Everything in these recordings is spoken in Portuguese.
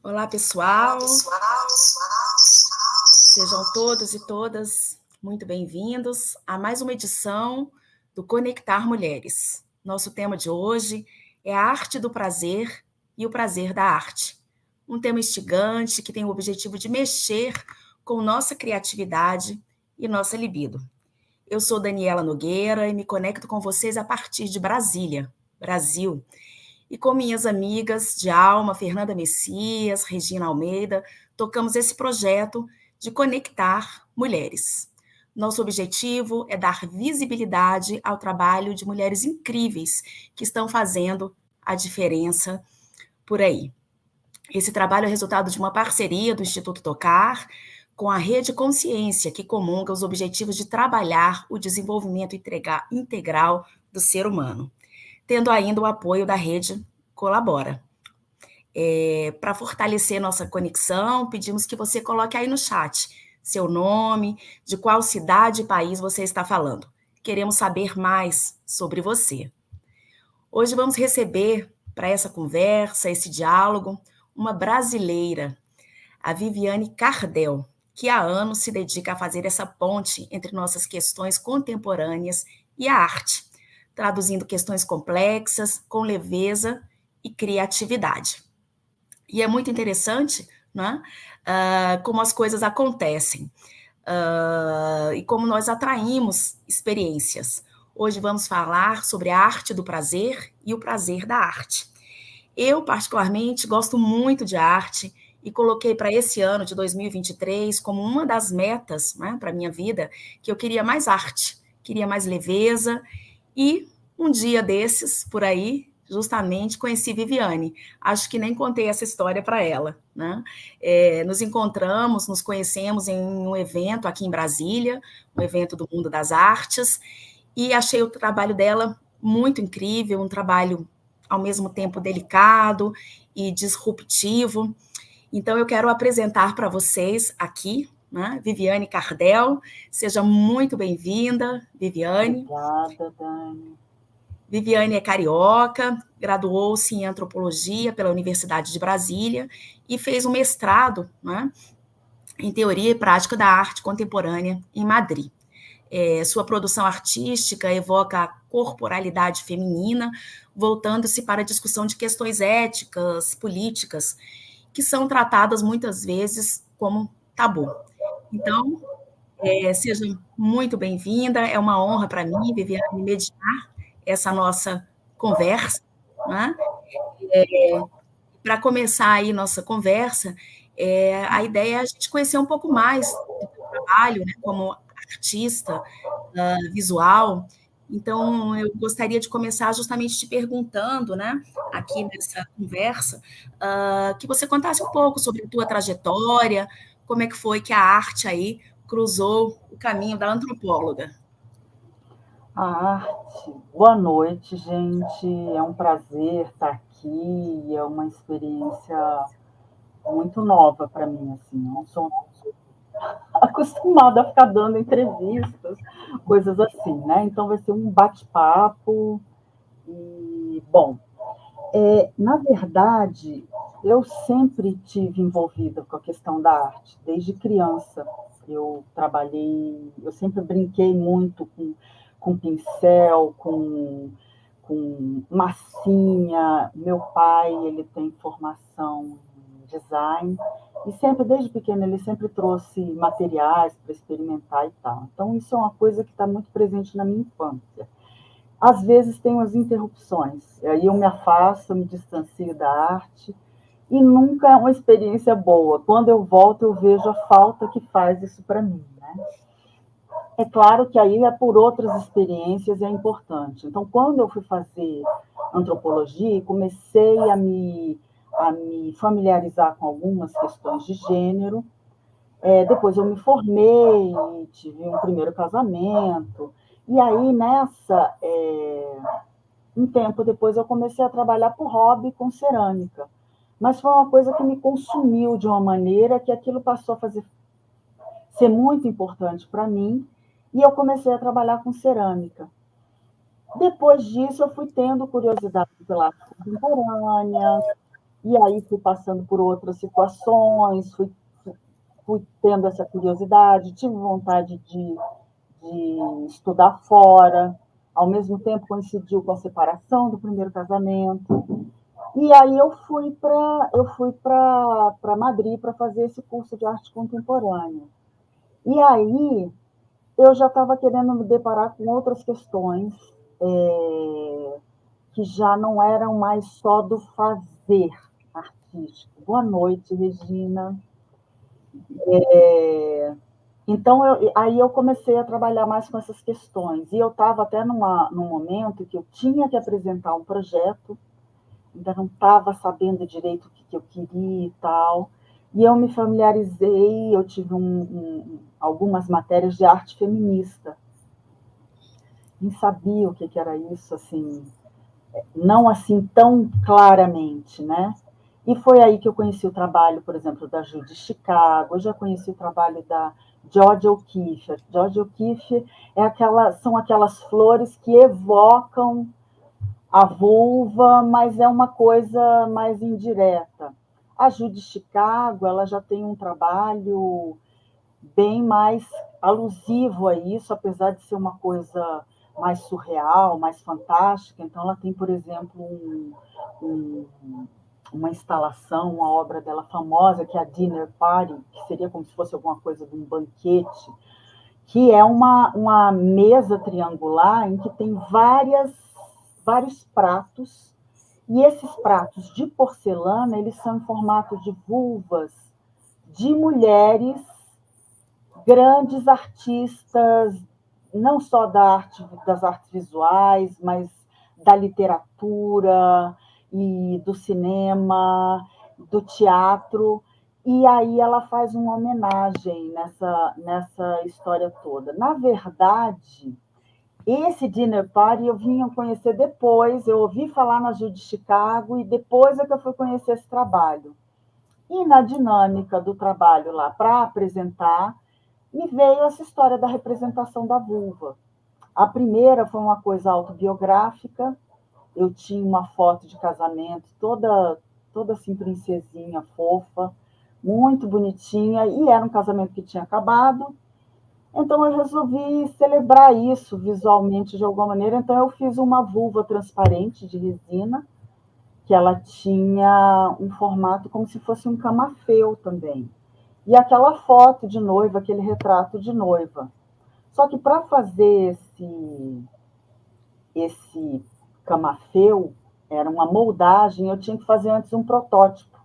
Olá, pessoal. Sejam todos e todas muito bem-vindos a mais uma edição do Conectar Mulheres. Nosso tema de hoje é a arte do prazer e o prazer da arte. Um tema instigante que tem o objetivo de mexer com nossa criatividade e nossa libido. Eu sou Daniela Nogueira e me conecto com vocês a partir de Brasília, Brasil. E com minhas amigas de alma, Fernanda Messias, Regina Almeida, tocamos esse projeto de conectar mulheres. Nosso objetivo é dar visibilidade ao trabalho de mulheres incríveis que estão fazendo a diferença por aí. Esse trabalho é resultado de uma parceria do Instituto Tocar com a Rede Consciência, que comunga os objetivos de trabalhar o desenvolvimento integral do ser humano, tendo ainda o apoio da Rede Colabora. Para fortalecer nossa conexão, pedimos que você coloque aí no chat seu nome, de qual cidade e país você está falando. Queremos saber mais sobre você. Hoje vamos receber para essa conversa, esse diálogo, uma brasileira, a Viviane Cardel, que há anos se dedica a fazer essa ponte entre nossas questões contemporâneas e a arte, traduzindo questões complexas com leveza e criatividade. E é muito interessante, né, como as coisas acontecem e como nós atraímos experiências. Hoje vamos falar sobre a arte do prazer e o prazer da arte. Eu, particularmente, gosto muito de arte e coloquei para esse ano de 2023 como uma das metas, né, para a minha vida, que eu queria mais arte, queria mais leveza. E um dia desses, por aí, justamente, conheci Viviane. Acho que nem contei essa história para ela, né? Nos encontramos, nos conhecemos em um evento aqui em Brasília, um evento do Mundo das Artes, e achei o trabalho dela muito incrível, um trabalho ao mesmo tempo delicado e disruptivo. Então, eu quero apresentar para vocês aqui, né, Viviane Cardel. Seja muito bem-vinda, Viviane. Obrigada, Dani. Viviane é carioca, graduou-se em antropologia pela Universidade de Brasília e fez um mestrado, né, em teoria e prática da arte contemporânea em Madrid. Sua produção artística evoca a corporalidade feminina, voltando-se para a discussão de questões éticas, políticas, que são tratadas muitas vezes como tabu. Então, seja muito bem-vinda, é uma honra para mim, Viviane, mediar essa nossa conversa, né? Para começar aí nossa conversa, a ideia é a gente conhecer um pouco mais do seu trabalho, né, como artista visual. Então, eu gostaria de começar justamente te perguntando, né, aqui nessa conversa, que você contasse um pouco sobre a tua trajetória, como é que foi que a arte aí cruzou o caminho da antropóloga. A arte. Boa noite, gente. É um prazer estar aqui. É uma experiência muito nova para mim. Assim, eu não sou acostumada a ficar dando entrevistas, coisas assim, né? Então vai ser um bate-papo. E, bom, na verdade, eu sempre tive envolvida com a questão da arte, desde criança. Eu sempre brinquei muito com pincel, com massinha. Meu pai, ele tem formação em design, e sempre, desde pequeno, ele sempre trouxe materiais para experimentar e tal. Então, isso é uma coisa que está muito presente na minha infância. Às vezes tem umas interrupções, aí eu me afasto, me distancio da arte, e nunca é uma experiência boa. Quando eu volto, eu vejo a falta que faz isso para mim, né? É claro que aí é por outras experiências é importante. Então, quando eu fui fazer antropologia e comecei a me familiarizar com algumas questões de gênero, depois eu me formei, tive um primeiro casamento, e aí um tempo depois eu comecei a trabalhar por hobby com cerâmica. Mas foi uma coisa que me consumiu de uma maneira que aquilo passou a ser muito importante para mim, e eu comecei a trabalhar com cerâmica. Depois disso, eu fui tendo curiosidade pela arte contemporânea, E aí fui passando por outras situações, fui tendo essa curiosidade, tive vontade de estudar fora, ao mesmo tempo coincidiu com a separação do primeiro casamento. E aí eu fui para Madrid para fazer esse curso de arte contemporânea. E aí eu já estava querendo me deparar com outras questões que já não eram mais só do fazer artístico. Boa noite, Regina. Então, aí eu comecei a trabalhar mais com essas questões. E eu estava até num momento que eu tinha que apresentar um projeto, ainda não estava sabendo direito o que eu queria e tal. E eu me familiarizei, eu tive algumas matérias de arte feminista. Nem sabia o que era isso, assim, não assim tão claramente, né? E foi aí que eu conheci o trabalho, por exemplo, da Judy Chicago, eu já conheci o trabalho da Georgia O'Keeffe. A Georgia O'Keeffe são aquelas flores que evocam a vulva, mas é uma coisa mais indireta. A Judy Chicago, ela já tem um trabalho bem mais alusivo a isso, apesar de ser uma coisa mais surreal, mais fantástica. Então, ela tem, por exemplo, um, uma instalação, uma obra dela famosa, que é a Dinner Party, que seria como se fosse alguma coisa de um banquete, que é uma mesa triangular em que tem vários pratos, e esses pratos de porcelana, eles são em formato de vulvas de mulheres grandes artistas, não só das artes visuais, mas da literatura e do cinema, do teatro. E aí ela faz uma homenagem nessa história toda. Na verdade, esse Dinner Party eu vim conhecer depois, eu ouvi falar na Judy Chicago e depois é que eu fui conhecer esse trabalho. E na dinâmica do trabalho lá para apresentar, me veio essa história da representação da vulva. A primeira foi uma coisa autobiográfica. Eu tinha uma foto de casamento toda assim, princesinha, fofa, muito bonitinha, e era um casamento que tinha acabado. Então eu resolvi celebrar isso visualmente de alguma maneira. Então eu fiz uma vulva transparente de resina, que ela tinha um formato como se fosse um camafeu também. E aquela foto de noiva, aquele retrato de noiva. Só que para fazer esse camafeu, era uma moldagem, eu tinha que fazer antes um protótipo,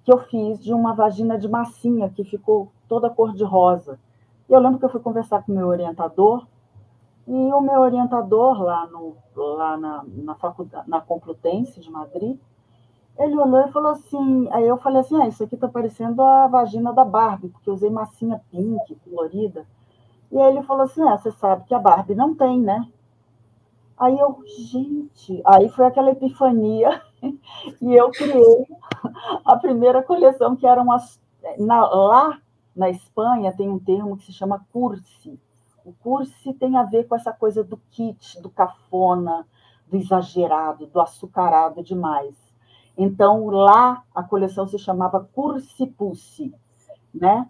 que eu fiz de uma vagina de massinha, que ficou toda cor de rosa. E eu lembro que eu fui conversar com o meu orientador, e o meu orientador lá na faculdade, na Complutense de Madrid, ele olhou e falou assim, aí eu falei assim, isso aqui está parecendo a vagina da Barbie, porque eu usei massinha pink, colorida. E aí ele falou assim, você sabe que a Barbie não tem, né? Aí eu, gente, aí foi aquela epifania, e eu criei a primeira coleção, que eram lá na Espanha tem um termo que se chama cursi. O cursi tem a ver com essa coisa do kit, do cafona, do exagerado, do açucarado demais. Então, lá a coleção se chamava Cursi Pussy, né?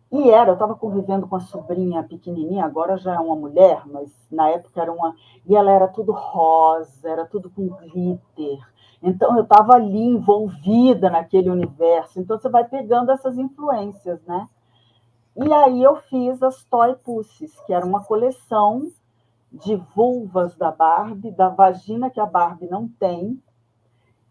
Eu estava convivendo com a sobrinha pequenininha, agora já é uma mulher, mas na época era uma. E ela era tudo rosa, era tudo com glitter. Então eu estava ali envolvida naquele universo. Então você vai pegando essas influências, né? E aí eu fiz as Toy Pussies, que era uma coleção de vulvas da Barbie, da vagina que a Barbie não tem,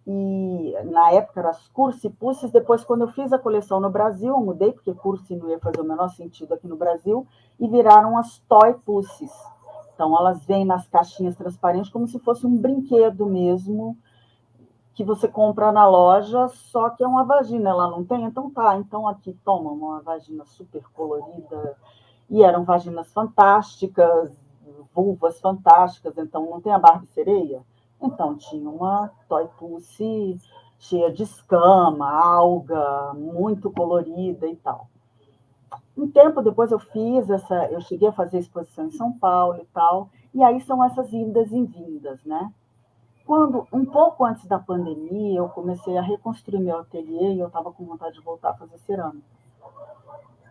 e na época eram as Cursi Pussies. Depois, quando eu fiz a coleção no Brasil, eu mudei, porque Cursi não ia fazer o menor sentido aqui no Brasil, e viraram as Toy Pussies. Então, elas vêm nas caixinhas transparentes como se fosse um brinquedo mesmo, que você compra na loja, só que é uma vagina, ela não tem? Então tá, então aqui toma uma vagina super colorida, e eram vaginas fantásticas, vulvas fantásticas. Então não tem a Barbie sereia? Então tinha uma Toy Pussy cheia de escama, alga, muito colorida e tal. Um tempo depois eu cheguei a fazer exposição em São Paulo e tal, e aí são essas idas e vindas, né? quando, um pouco antes da pandemia, eu comecei a reconstruir meu ateliê e eu estava com vontade de voltar a fazer cerâmica.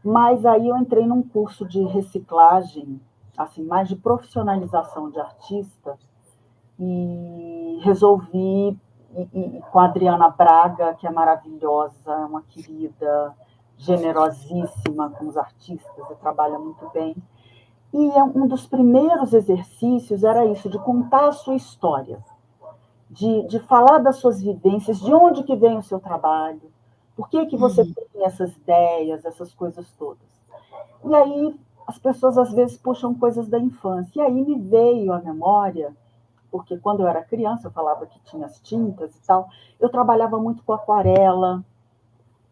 Mas aí eu entrei num curso de reciclagem, assim, mais de profissionalização de artista, e resolvi ir com a Adriana Braga, que é maravilhosa, é uma querida, generosíssima com os artistas e trabalha muito bem. E um dos primeiros exercícios era isso, de contar a sua história, de falar das suas vivências, de onde que vem o seu trabalho, por que você Uhum. tem essas ideias, essas coisas todas. E aí as pessoas às vezes puxam coisas da infância. E aí me veio à memória, porque quando eu era criança eu falava que tinha as tintas e tal, eu trabalhava muito com aquarela,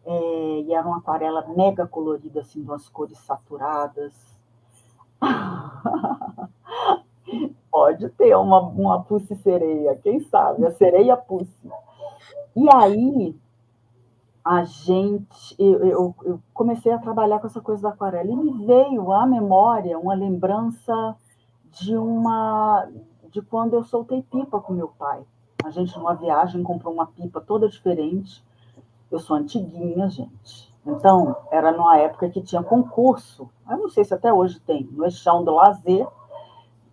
e era uma aquarela mega colorida, assim, de umas cores saturadas. Pode ter uma Pussy sereia, quem sabe? A sereia Pussy. E aí eu comecei a trabalhar com essa coisa da aquarela e me veio à memória uma lembrança de quando eu soltei pipa com meu pai. A gente, numa viagem, comprou uma pipa toda diferente. Eu sou antiguinha, gente. Então, era numa época que tinha concurso. Eu não sei se até hoje tem, no Eixão do Lazer,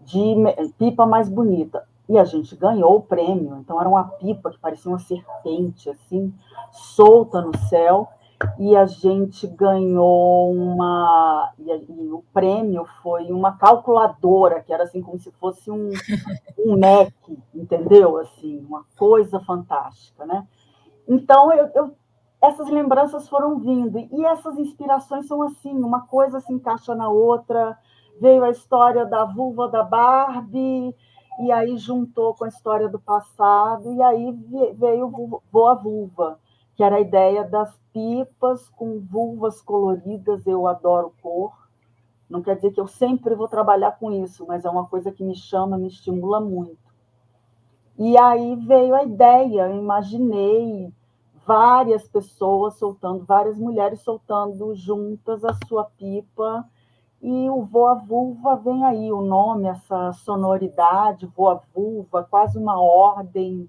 de pipa mais bonita. E a gente ganhou o prêmio. Então, era uma pipa que parecia uma serpente, assim, solta no céu. E a gente ganhou uma. E o prêmio foi uma calculadora, que era assim como se fosse um Mac, entendeu? Assim, uma coisa fantástica, né? Então, essas lembranças foram vindo. E essas inspirações são assim, uma coisa se encaixa na outra. Veio a história da vulva da Barbie, e aí juntou com a história do passado, e aí veio Voa Vulva, que era a ideia das pipas com vulvas coloridas. Eu adoro cor. Não quer dizer que eu sempre vou trabalhar com isso, mas é uma coisa que me chama, me estimula muito. E aí veio a ideia, eu imaginei várias pessoas soltando, várias mulheres soltando juntas a sua pipa, e o Voa Vulva vem aí, o nome, essa sonoridade, Voa Vulva, quase uma ordem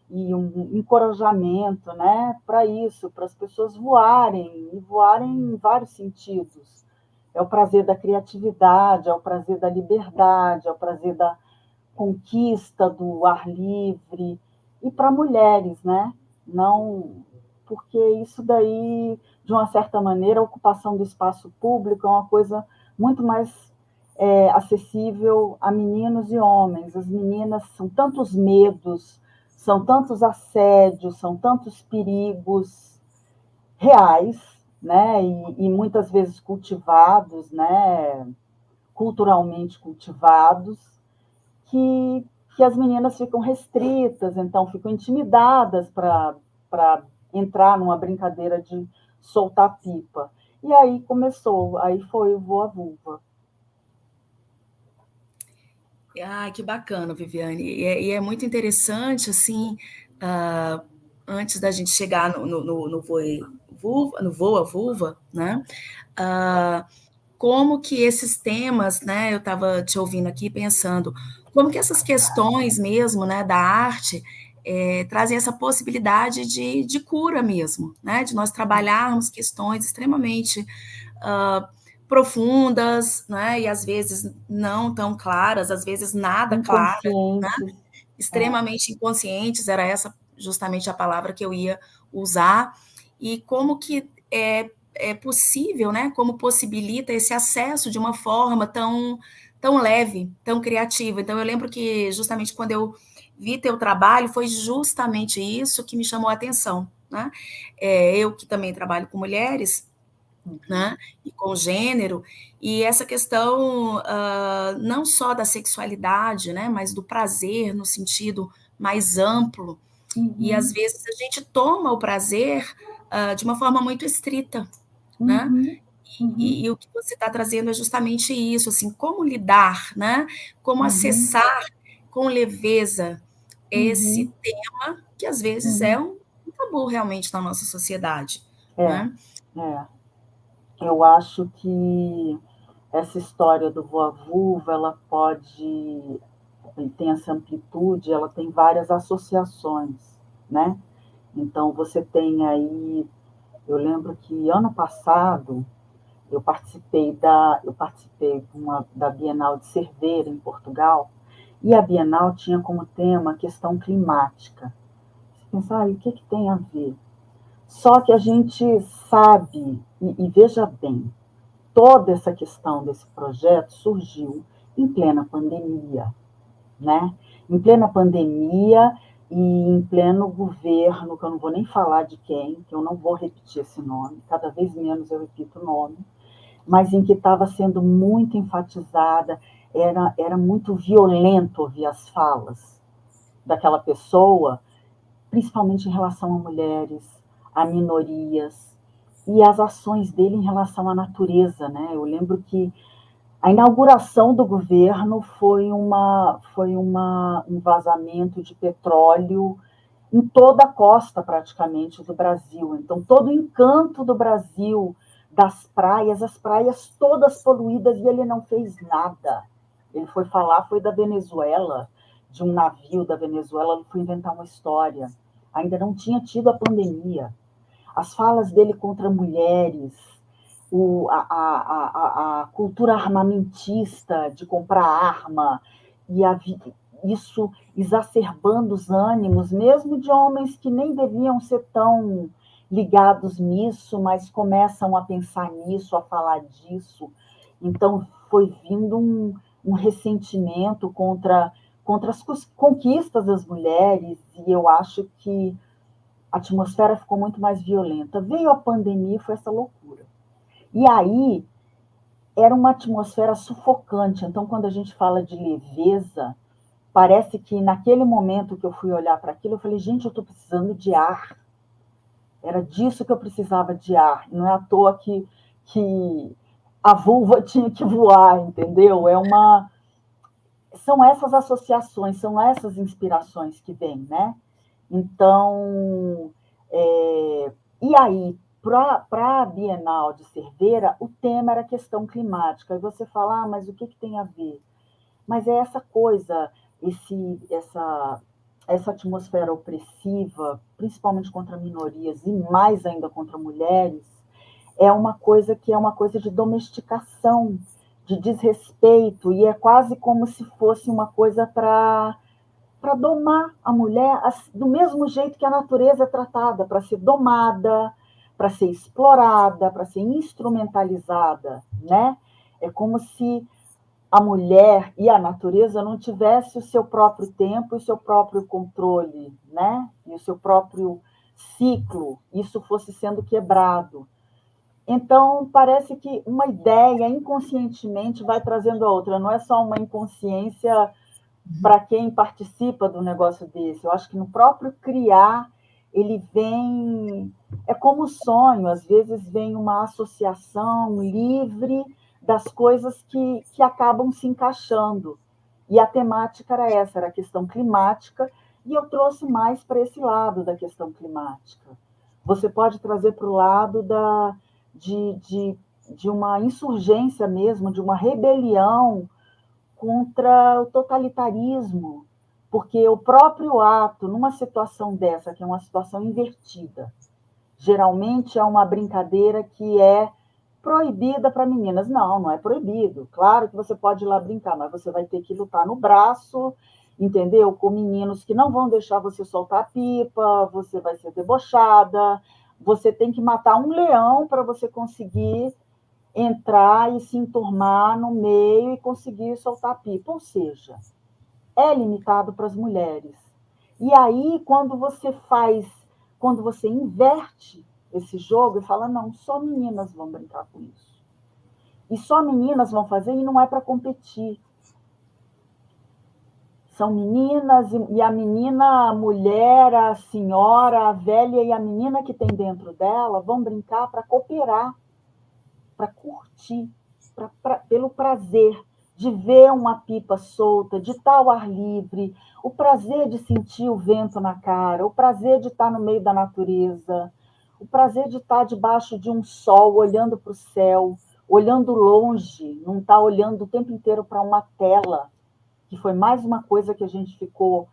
e um encorajamento, né, para isso, para as pessoas voarem, e voarem em vários sentidos. É o prazer da criatividade, é o prazer da liberdade, é o prazer da conquista do ar livre, e para mulheres, né? Não, porque isso daí, de uma certa maneira, a ocupação do espaço público é uma coisa muito mais acessível a meninos e homens. As meninas são tantos medos, são tantos assédios, são tantos perigos reais, né? E muitas vezes cultivados, né? Culturalmente cultivados, que, que as meninas ficam restritas, então ficam intimidadas para entrar numa brincadeira de soltar pipa. E aí começou, aí foi o Voa Vulva. Ah, que bacana, Viviane. E é muito interessante, assim, antes da gente chegar no Vulva, no Voa Vulva, né? Ah, como que esses temas, né? Eu estava te ouvindo aqui pensando, como que essas questões mesmo, né, da arte trazem essa possibilidade de cura mesmo, né? De nós trabalharmos questões extremamente uh, profundas, né? E às vezes não tão claras, às vezes nada clara, né? Inconscientes. Extremamente inconscientes, era essa justamente a palavra que eu ia usar, e como que é possível, né? Como possibilita esse acesso de uma forma tão leve, tão criativa. Então, eu lembro que justamente quando eu vi teu trabalho, foi justamente isso que me chamou a atenção, né? Eu que também trabalho com mulheres, né, e com gênero, e essa questão não só da sexualidade, né, mas do prazer no sentido mais amplo, e às Uhum, vezes a gente toma o prazer de uma forma muito estrita, né? uhum, uhum, E o que você está trazendo é justamente isso, assim, como lidar, né? Como uhum, acessar com leveza esse uhum, tema que às vezes é uhum. um tabu realmente na nossa sociedade, É, né? é. Eu acho que essa história do Voa Vulva, ela pode e tem essa amplitude, ela tem várias associações, né? Então, você tem aí, eu lembro que ano passado da Bienal de Cerveira, em Portugal, e a Bienal tinha como tema a questão climática. Você pensa, o que tem a ver? Só que a gente sabe, e veja bem, toda essa questão desse projeto surgiu em plena pandemia, né? Em plena pandemia e em pleno governo, que eu não vou nem falar de quem, que eu não vou repetir esse nome, cada vez menos eu repito o nome, mas em que estava sendo muito enfatizada, era muito violento ouvir as falas daquela pessoa, principalmente em relação a mulheres, a minorias, e as ações dele em relação à natureza, né? Eu lembro que a inauguração do governo foi um vazamento de petróleo em toda a costa, praticamente, do Brasil. Então, todo o encanto do Brasil, das praias, as praias todas poluídas, e ele não fez nada. Ele foi falar, foi da Venezuela, de um navio da Venezuela, ele foi inventar uma história. Ainda não tinha tido a pandemia. As falas dele contra mulheres, a cultura armamentista de comprar arma, e isso exacerbando os ânimos, mesmo de homens que nem deviam ser tão ligados nisso, mas começam a pensar nisso, a falar disso. Então, foi vindo um ressentimento contra as conquistas das mulheres, e eu acho que a atmosfera ficou muito mais violenta. Veio a pandemia e foi essa loucura. E aí, era uma atmosfera sufocante. Então, quando a gente fala de leveza, parece que naquele momento que eu fui olhar para aquilo, eu falei, gente, eu estou precisando de ar. Era disso que eu precisava de ar. Não é à toa que a vulva tinha que voar, entendeu? São essas associações, são essas inspirações que vêm, né? Então, e aí, para a Bienal de Cerveira, o tema era a questão climática. E você fala, mas o que tem a ver? Mas é essa coisa, essa atmosfera opressiva, principalmente contra minorias e mais ainda contra mulheres, é uma coisa de domesticação, de desrespeito, e é quase como se fosse uma coisa para domar a mulher do mesmo jeito que a natureza é tratada, para ser domada, para ser explorada, para ser instrumentalizada, né? É como se a mulher e a natureza não tivesse o seu próprio tempo e o seu próprio controle, né? E o seu próprio ciclo, isso fosse sendo quebrado. Então, parece que uma ideia inconscientemente vai trazendo a outra, não é só uma inconsciência para quem participa do negócio desse. Eu acho que no próprio criar, ele vem. É como o sonho, às vezes vem uma associação livre das coisas que acabam se encaixando. E a temática era essa, era a questão climática, e eu trouxe mais para esse lado da questão climática. Você pode trazer para o lado de uma insurgência mesmo, de uma rebelião contra o totalitarismo, porque o próprio ato, numa situação dessa, que é uma situação invertida, geralmente é uma brincadeira que é proibida para meninas. Não, não é proibido. Claro que você pode ir lá brincar, mas você vai ter que lutar no braço, entendeu? Com meninos que não vão deixar você soltar a pipa, você vai ser debochada, você tem que matar um leão para você conseguir entrar e se enturmar no meio e conseguir soltar a pipa. Ou seja, é limitado para as mulheres. E aí, quando você inverte esse jogo e fala, não, só meninas vão brincar com isso. E só meninas vão fazer, e não é para competir. São meninas, e a menina, a mulher, a senhora, a velha e a menina que tem dentro dela vão brincar para cooperar, para curtir, pelo prazer de ver uma pipa solta, de estar ao ar livre, o prazer de sentir o vento na cara, o prazer de estar no meio da natureza, o prazer de estar debaixo de um sol, olhando para o céu, olhando longe, não estar olhando o tempo inteiro para uma tela que foi mais uma coisa que a gente ficou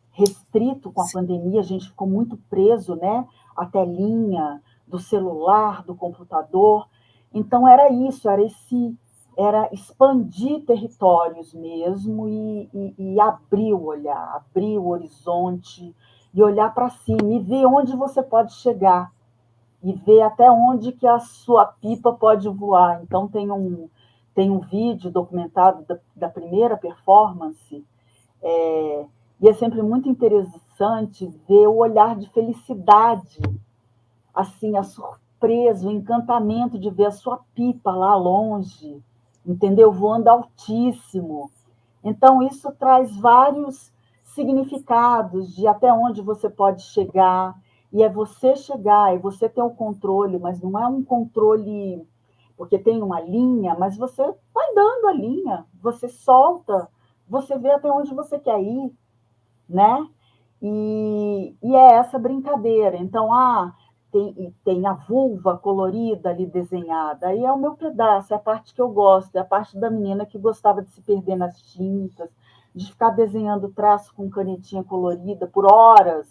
restrito com a pandemia, a gente ficou muito preso, né? A telinha do celular, do computador. Então era isso, era expandir territórios mesmo e abrir o olhar, abrir o horizonte e olhar para cima e ver onde você pode chegar e ver até onde que a sua pipa pode voar. Então tem um vídeo documentado da primeira performance, e é sempre muito interessante ver o olhar de felicidade, assim, a surpresa, o encantamento de ver a sua pipa lá longe, entendeu? Voando altíssimo. Então, isso traz vários significados de até onde você pode chegar, e é você chegar, é você ter o controle, mas não é um controle porque tem uma linha, mas você vai dando a linha, você solta, você vê até onde você quer ir, né? E é essa brincadeira. Então, tem a vulva colorida ali desenhada, aí é o meu pedaço, é a parte que eu gosto, é a parte da menina que gostava de se perder nas tintas, de ficar desenhando traço com canetinha colorida por horas,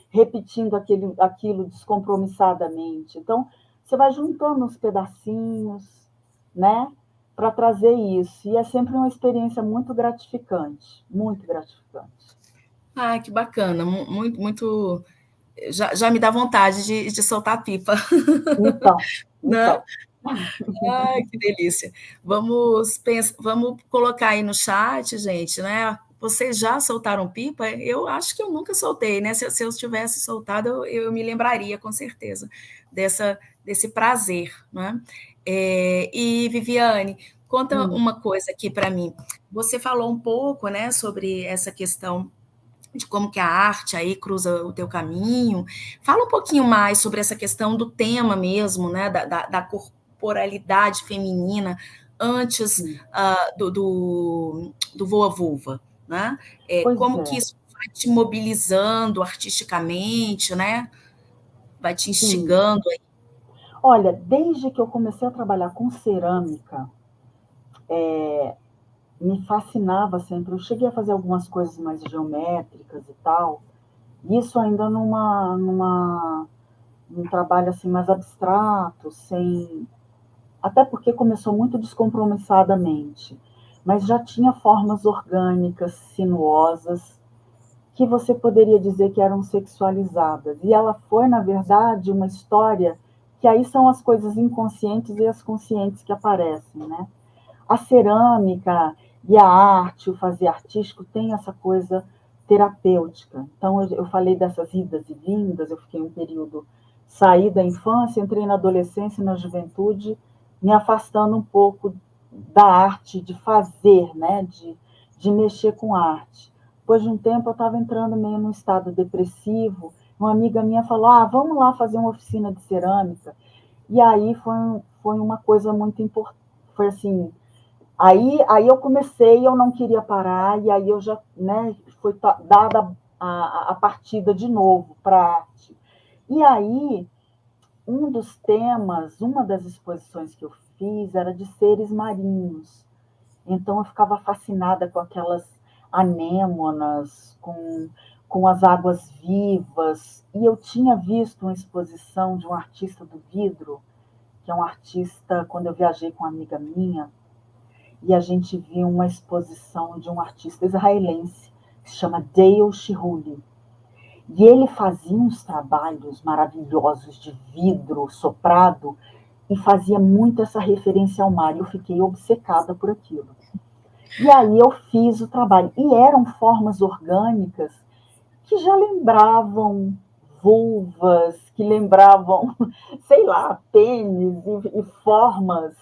repetindo aquilo descompromissadamente. Então, você vai juntando uns pedacinhos, né, para trazer isso. E é sempre uma experiência muito gratificante, muito gratificante. Ah, que bacana, muito, muito. Já me dá vontade de soltar a pipa, Então, né? então, Ai, que delícia. Vamos colocar aí no chat, gente, né? Vocês já soltaram pipa? Eu acho que eu nunca soltei, né? Se eu tivesse soltado, eu me lembraria com certeza desse prazer, né? E Viviane, conta uma coisa aqui para mim. Você falou um pouco, né, sobre essa questão de como que a arte aí cruza o teu caminho. Fala um pouquinho mais sobre essa questão do tema mesmo, né, da corporalidade feminina antes do Voa Vulva, né? pois Como que é, isso vai te mobilizando artisticamente, né? Vai te sim. instigando aí. Olha, desde que eu comecei a trabalhar com cerâmica, me fascinava sempre. Eu cheguei a fazer algumas coisas mais geométricas e tal, isso ainda num trabalho assim mais abstrato, sem, até porque começou muito descompromissadamente, mas já tinha formas orgânicas, sinuosas, que você poderia dizer que eram sexualizadas. E ela foi, na verdade, uma história que aí são as coisas inconscientes e as conscientes que aparecem, né? A cerâmica e a arte, o fazer artístico, tem essa coisa terapêutica. Então, eu falei dessas idas e vindas, eu fiquei um período, saí da infância, entrei na adolescência e na juventude, me afastando um pouco da arte, de fazer, né? de mexer com arte. Depois de um tempo, eu estava entrando meio num estado depressivo, uma amiga minha falou, vamos lá fazer uma oficina de cerâmica. E aí foi uma coisa muito importante, foi assim, aí eu comecei, eu não queria parar, e aí eu já, né, foi dada a partida de novo para a arte. E aí, um dos temas, uma das exposições que eu fiz era de seres marinhos. Então eu ficava fascinada com aquelas anêmonas, com as águas vivas. E eu tinha visto uma exposição de um artista do vidro, que é um artista, quando eu viajei com uma amiga minha, e a gente viu uma exposição de um artista israelense que se chama Dale Chihuly. E ele fazia uns trabalhos maravilhosos de vidro soprado e fazia muito essa referência ao mar. E eu fiquei obcecada por aquilo. E aí eu fiz o trabalho. E eram formas orgânicas que já lembravam vulvas, que lembravam, sei lá, pênis e formas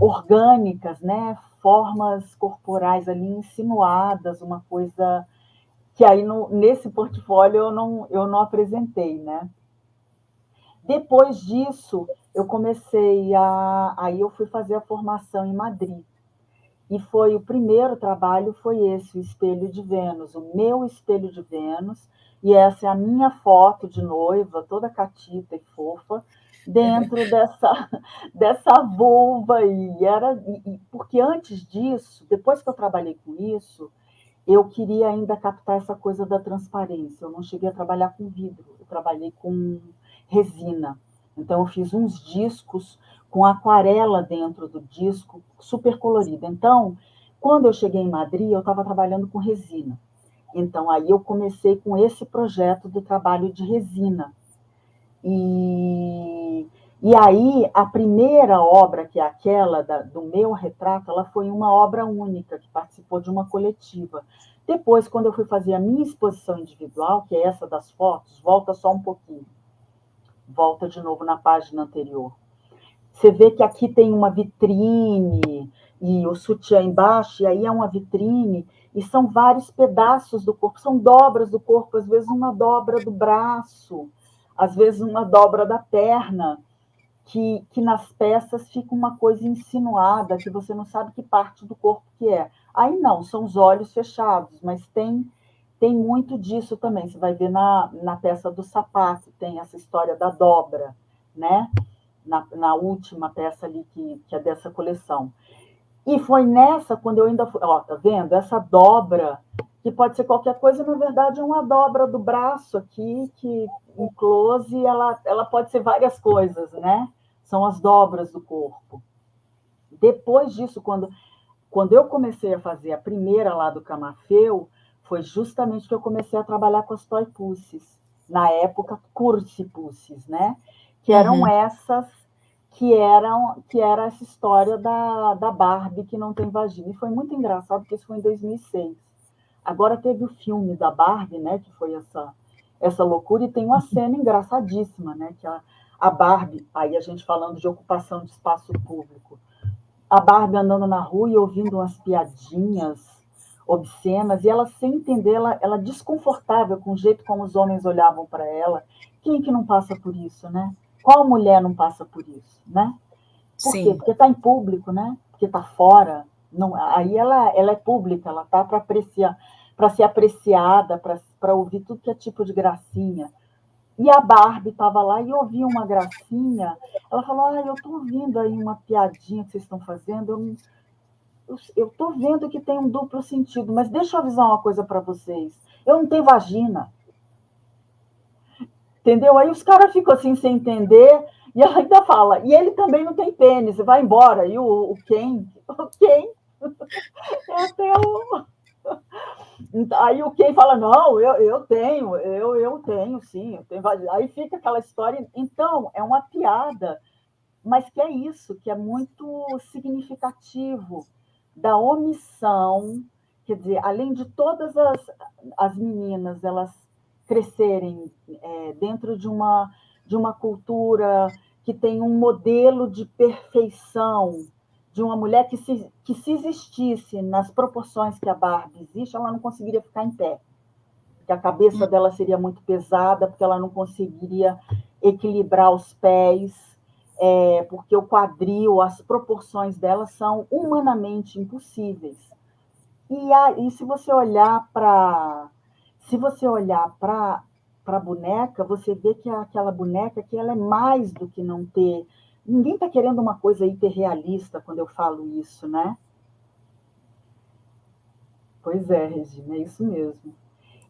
orgânicas, né? Formas corporais ali insinuadas, uma coisa que aí nesse portfólio eu não apresentei, né? Depois disso, aí eu fui fazer a formação em Madrid. E foi o primeiro trabalho, foi esse, o Espelho de Vênus, o meu Espelho de Vênus, e essa é a minha foto de noiva, toda catita e fofa, dentro dessa vulva aí. Porque antes disso, depois que eu trabalhei com isso, eu queria ainda captar essa coisa da transparência. Eu não cheguei a trabalhar com vidro, eu trabalhei com resina. Então, eu fiz uns discos com aquarela dentro do disco, super colorida. Então, quando eu cheguei em Madrid, eu estava trabalhando com resina. Então, aí eu comecei com esse projeto do trabalho de resina. E aí, a primeira obra, que é aquela do meu retrato, ela foi uma obra única, que participou de uma coletiva. Depois, quando eu fui fazer a minha exposição individual, que é essa das fotos, volta só um pouquinho. Volta de novo na página anterior. Você vê que aqui tem uma vitrine, e o sutiã embaixo, e aí é uma vitrine, e são vários pedaços do corpo, são dobras do corpo, às vezes uma dobra do braço, às vezes uma dobra da perna, que nas peças fica uma coisa insinuada, que você não sabe que parte do corpo que é. Aí não, são os olhos fechados, mas tem muito disso também. Você vai ver na peça do sapato, tem essa história da dobra, né? Na última peça ali que é dessa coleção. E foi nessa, quando eu ainda fui, ó, tá vendo? Essa dobra, que pode ser qualquer coisa, na verdade é uma dobra do braço aqui, que em close ela pode ser várias coisas, né? São as dobras do corpo. Depois disso, quando eu comecei a fazer a primeira lá do Camafeu, foi justamente que eu comecei a trabalhar com as toy pussies. Na época, cursi pussies, né? Que eram essas que era essa história da Barbie que não tem vagina. E foi muito engraçado, porque isso foi em 2006. Agora teve o filme da Barbie, né? Que foi essa loucura, e tem uma cena engraçadíssima, né? Que a Barbie, aí a gente falando de ocupação de espaço público, a Barbie andando na rua e ouvindo umas piadinhas obscenas, e ela, sem entender, ela desconfortável com o jeito como os homens olhavam para ela. Quem que não passa por isso, né? Qual mulher não passa por isso, né? Por quê? Sim. Porque está em público, né? Porque está fora. Não, aí ela é pública, ela está para apreciar, para ser apreciada, para ouvir tudo que é tipo de gracinha. E a Barbie estava lá e ouvia uma gracinha. Ela falou: eu estou ouvindo aí uma piadinha que vocês estão fazendo. Eu estou vendo que tem um duplo sentido, mas deixa eu avisar uma coisa para vocês. Eu não tenho vagina. Entendeu? Aí os caras ficam assim sem entender, e ela ainda fala, e ele também não tem pênis, vai embora. E o Ken, é até o. Aí o Ken fala, não, eu tenho, sim, eu tenho vagina. Aí fica aquela história. Então, é uma piada, mas que é isso, que é muito significativo da omissão, quer dizer, além de todas as meninas elas crescerem dentro de uma cultura que tem um modelo de perfeição, de uma mulher que se existisse nas proporções que a Barbie existe, ela não conseguiria ficar em pé, porque a cabeça dela seria muito pesada, porque ela não conseguiria equilibrar os pés, porque o quadril, as proporções dela são humanamente impossíveis. E se você olhar para a boneca, você vê que aquela boneca que ela é mais do que não ter. Ninguém está querendo uma coisa hiperrealista quando eu falo isso, né? Pois é, Regina, é isso mesmo.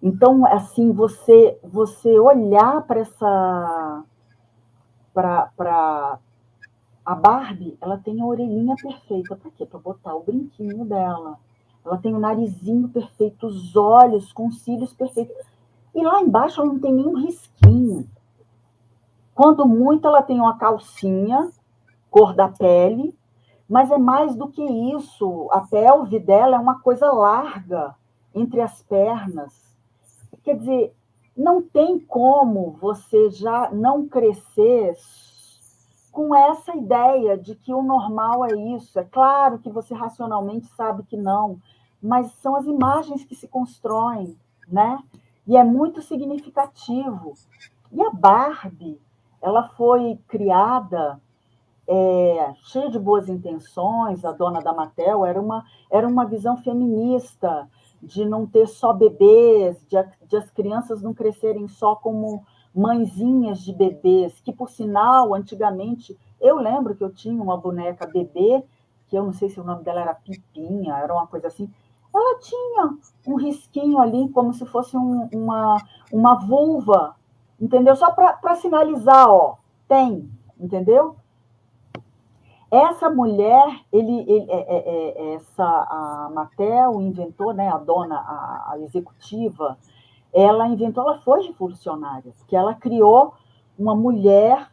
Então, assim, você olhar para essa. Para a Barbie, ela tem a orelhinha perfeita. Para quê? Para botar o brinquinho dela. Ela tem o narizinho perfeito, os olhos com os cílios perfeitos. E lá embaixo ela não tem nenhum risquinho. Quando muito, ela tem uma calcinha, cor da pele, mas é mais do que isso. A pelve dela é uma coisa larga entre as pernas. Quer dizer, não tem como você já não crescer com essa ideia de que o normal é isso. É claro que você racionalmente sabe que não, mas são as imagens que se constroem, né? E é muito significativo. E a Barbie, ela foi criada cheia de boas intenções, a dona da Mattel, era uma visão feminista, de não ter só bebês, de as crianças não crescerem só como mãezinhas de bebês, que, por sinal, antigamente, eu lembro que eu tinha uma boneca bebê, que eu não sei se o nome dela era Pipinha, era uma coisa assim, ela tinha um risquinho ali, como se fosse uma vulva, entendeu? Só para sinalizar, ó, tem, entendeu? Essa mulher, essa a Mattel inventou, né, a dona, a executiva, ela inventou, ela foi revolucionária, porque ela criou uma mulher.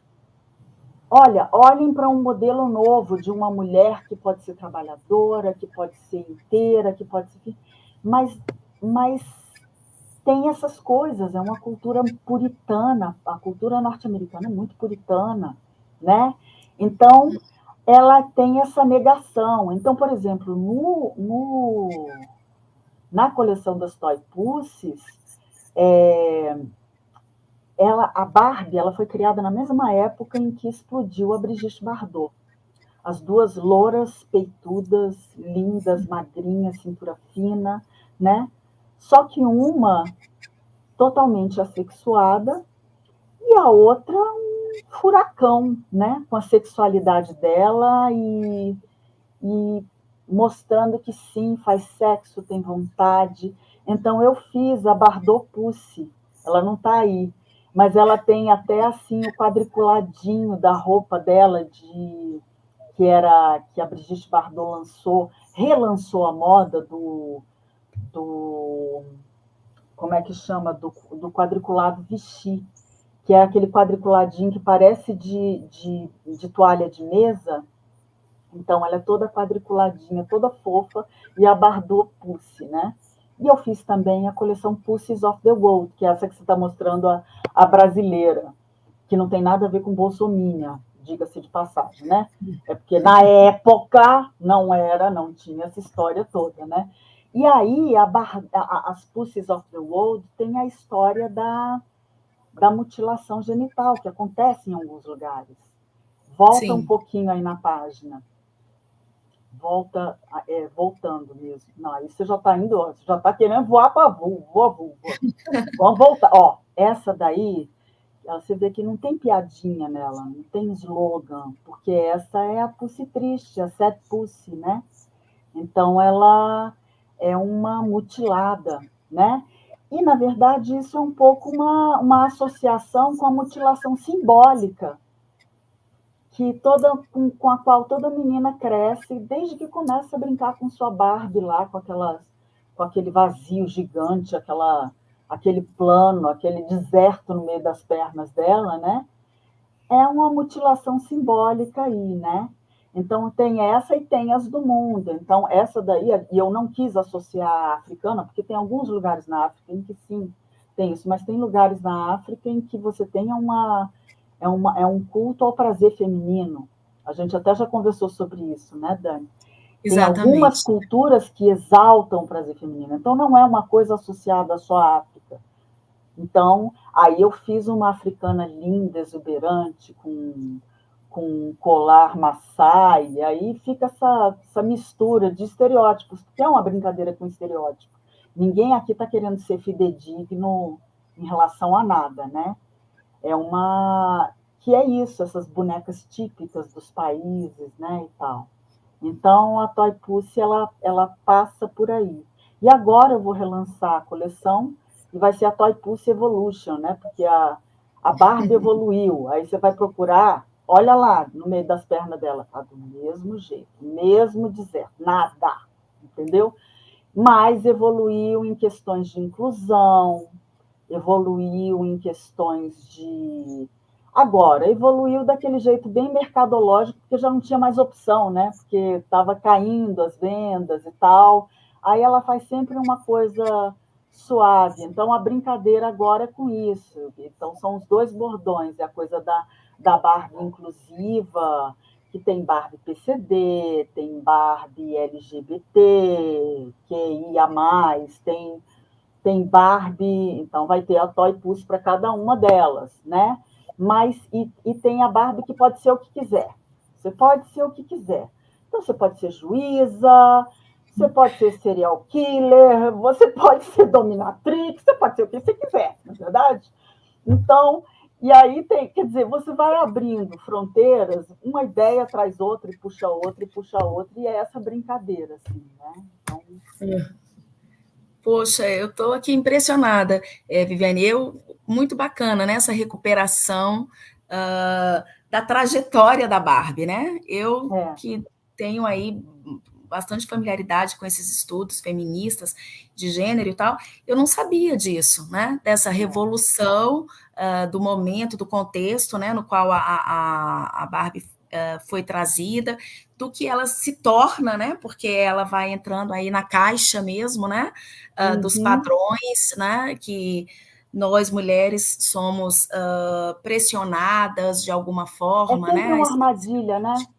Olha, olhem para um modelo novo de uma mulher que pode ser trabalhadora, que pode ser inteira, que pode ser. Mas tem essas coisas, é uma cultura puritana, a cultura norte-americana é muito puritana, né? Então, ela tem essa negação. Então, por exemplo, na coleção das Toy Pussies, a Barbie ela foi criada na mesma época em que explodiu a Brigitte Bardot. As duas louras, peitudas, lindas, magrinhas, cintura fina, né? Só que uma totalmente assexuada e a outra um furacão, né? Com a sexualidade dela e mostrando que sim, faz sexo, tem vontade. Então eu fiz a Bardot Pussy, ela não está aí, mas ela tem até assim o quadriculadinho da roupa dela que a Brigitte Bardot relançou a moda do como é que chama, do quadriculado Vichy, que é aquele quadriculadinho que parece de toalha de mesa. Então, ela é toda quadriculadinha, toda fofa, e a Bardot Pussy, né? E eu fiz também a coleção Pussies of the World, que é essa que você está mostrando, a brasileira, que não tem nada a ver com bolsominion, diga-se de passagem, né? É porque na época não tinha essa história toda, né? E aí, as Pussies of the World tem a história da mutilação genital, que acontece em alguns lugares. Volta um pouquinho aí na página. Voltando mesmo. Não, aí você já está indo, você já está querendo voar para vulva. Vamos voltar. Ó, essa daí, você vê que não tem piadinha nela, não tem slogan, porque essa é a Pussy triste, a Sad Pussy, né? Então, ela é uma mutilada, né? E, na verdade, isso é um pouco uma associação com a mutilação simbólica, com a qual toda menina cresce, desde que começa a brincar com sua Barbie lá, com aquele vazio gigante, aquele plano, aquele deserto no meio das pernas dela, né? É uma mutilação simbólica aí, né? Então, tem essa e tem as do mundo. Então, essa daí, e eu não quis associar a africana, porque tem alguns lugares na África em que sim, tem isso, mas tem lugares na África em que você tem é um culto ao prazer feminino. A gente até já conversou sobre isso, né, Dani? Tem algumas culturas que exaltam o prazer feminino. Então, não é uma coisa associada só à África. Então, aí eu fiz uma africana linda, exuberante, com um colar Maasai, e aí fica essa mistura de estereótipos, que é uma brincadeira com estereótipo. Ninguém aqui está querendo ser fidedigno em relação a nada, né? Que é isso, essas bonecas típicas dos países, né, e tal. Então, a Toy Pussy, ela passa por aí. E agora eu vou relançar a coleção, e vai ser a Toy Pussy Evolution, né, porque a Barbie evoluiu. Aí você vai procurar, olha lá, no meio das pernas dela, tá do mesmo jeito, mesmo deserto, nada, entendeu? Mas evoluiu em questões de inclusão, evoluiu em questões de... Agora, evoluiu daquele jeito bem mercadológico, porque já não tinha mais opção, né? Porque estava caindo as vendas e tal. Aí ela faz sempre uma coisa suave. Então, a brincadeira agora é com isso. Então, são os dois bordões. É a coisa da Barbie inclusiva, que tem Barbie PCD, tem Barbie LGBT, QIA+, tem Barbie, então vai ter a Toy Pussy para cada uma delas, né? Mas, e tem a Barbie que pode ser o que quiser. Você pode ser o que quiser. Então, você pode ser juíza, você pode ser serial killer, você pode ser dominatrix, você pode ser o que você quiser, não é verdade? Então, E aí tem, quer dizer, você vai abrindo fronteiras, uma ideia traz outra e puxa outra e puxa outra, e é essa brincadeira, assim, né? Então, Poxa, eu estou aqui impressionada, Viviane. Muito bacana, né, essa recuperação da trajetória da Barbie, né? Eu é. que tenho aí bastante familiaridade com esses estudos feministas de gênero e tal, eu não sabia disso, né? Dessa revolução do momento, do contexto, né, no qual a Barbie foi trazida, do que ela se torna, né? Porque ela vai entrando aí na caixa mesmo, né? Dos Uhum. padrões, né? Que nós mulheres somos pressionadas de alguma É forma, sempre né? uma armadilha, né? A gente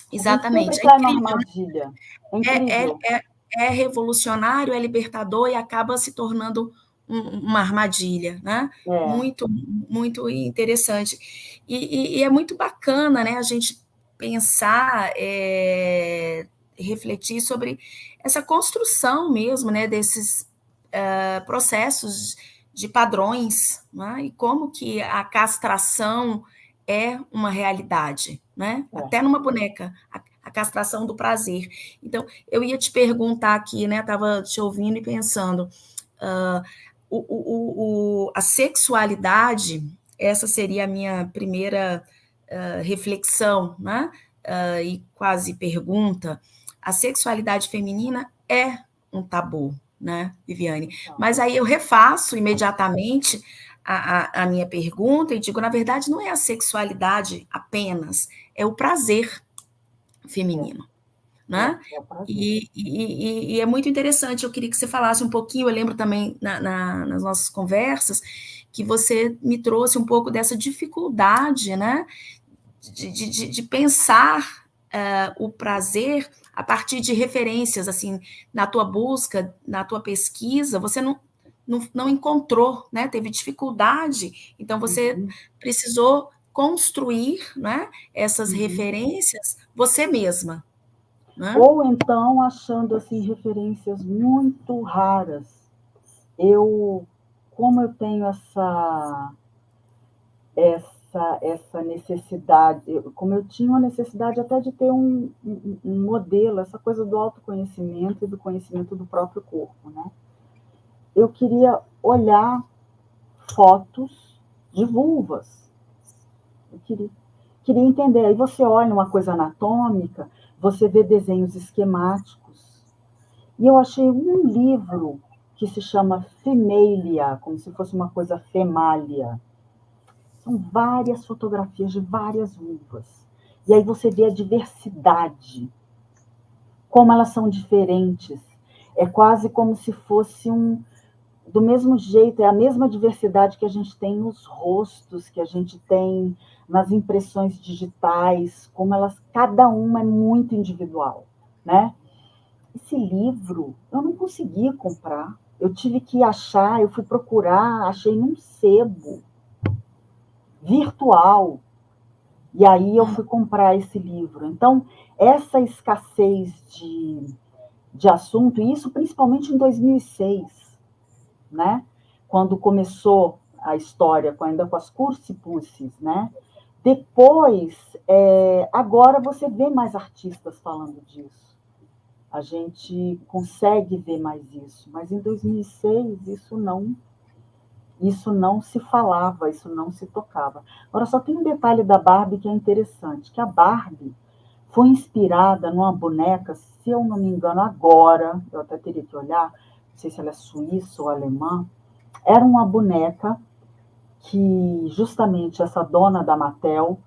sempre Exatamente. É cai na incrível, armadilha. É é, é, incrível. é, é revolucionário, é libertador e acaba se tornando uma armadilha, né? É, Muito, muito interessante. E é muito bacana, né? A gente pensar, refletir sobre essa construção mesmo, né? Desses processos de padrões, né? E como que a castração é uma realidade, né? é. Até numa boneca, a castração do prazer. Então, eu ia te perguntar aqui, né? Estava te ouvindo e pensando, uh, a sexualidade, essa seria a minha primeira reflexão, né? E quase pergunta. A sexualidade feminina é um tabu, né, Viviane? Então, Mas aí eu refaço imediatamente a minha pergunta e digo, na verdade, não é a sexualidade apenas, é o prazer feminino, né? é o prazer. E é muito interessante, eu queria que você falasse um pouquinho, eu lembro também nas nossas conversas, que você me trouxe um pouco dessa dificuldade, né, de pensar o prazer a partir de referências, assim, na tua busca, na tua pesquisa, você não encontrou, né, teve dificuldade, então você Uhum, precisou construir, né, essas uhum. referências você mesma, né? Ou então achando assim referências muito raras. Eu, como eu tenho essa necessidade, como eu tinha uma necessidade até de ter um modelo, essa coisa do autoconhecimento e do conhecimento do próprio corpo, né? Eu queria olhar fotos de vulvas. Eu queria entender. Aí você olha uma coisa anatômica, você vê desenhos esquemáticos. E eu achei um livro que se chama Femélia, como se fosse uma coisa femália. São várias fotografias de várias vulvas. E aí você vê a diversidade, como elas são diferentes. É quase como se fosse do mesmo jeito, é a mesma diversidade que a gente tem nos rostos, que a gente tem nas impressões digitais, como elas, cada uma é muito individual, né? Esse livro eu não consegui comprar. Eu tive que achar, eu fui procurar, achei num sebo virtual. E aí eu fui comprar esse livro. Então, essa escassez de assunto, e isso principalmente em 2006, né? Quando começou a história, ainda com as Cursipussis, né? Depois, agora você vê mais artistas falando disso. A gente consegue ver mais isso, mas em 2006 isso não se falava, isso não se tocava. Agora só tem um detalhe da Barbie que é interessante, que a Barbie foi inspirada numa boneca, se eu não me engano agora, eu até teria que olhar, não sei se ela é suíça ou alemã, era uma boneca que justamente essa dona da Mattel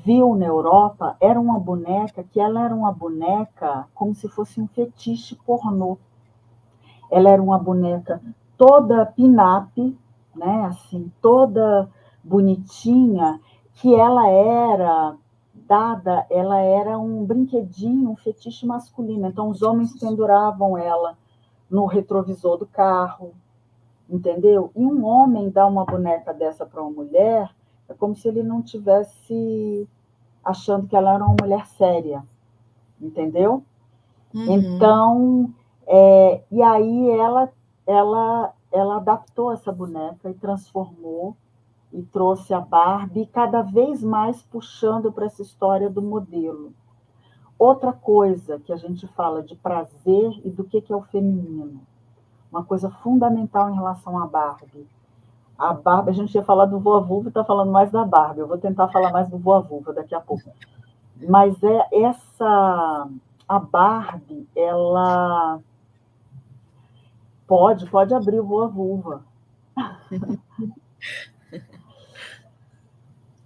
viu na Europa, era uma boneca que ela era uma boneca como se fosse um fetiche pornô. Ela era uma boneca toda pin-up, né, assim, toda bonitinha, que ela era um brinquedinho, um fetiche masculino. Então os homens penduravam ela no retrovisor do carro, entendeu? E um homem dar uma boneca dessa para uma mulher é como se ele não tivesse achando que ela era uma mulher séria, entendeu? Uhum. Então, e aí ela adaptou essa boneca e transformou. e trouxe a Barbie, cada vez mais puxando para essa história do modelo. Outra coisa que a gente fala de prazer e do que é o feminino, uma coisa fundamental em relação à Barbie. A Barbie, a gente ia falar do Voa Vulva e está falando mais da Barbie. Eu vou tentar falar mais do Voa Vulva daqui a pouco. Mas a Barbie, ela pode abrir o Voa Vulva.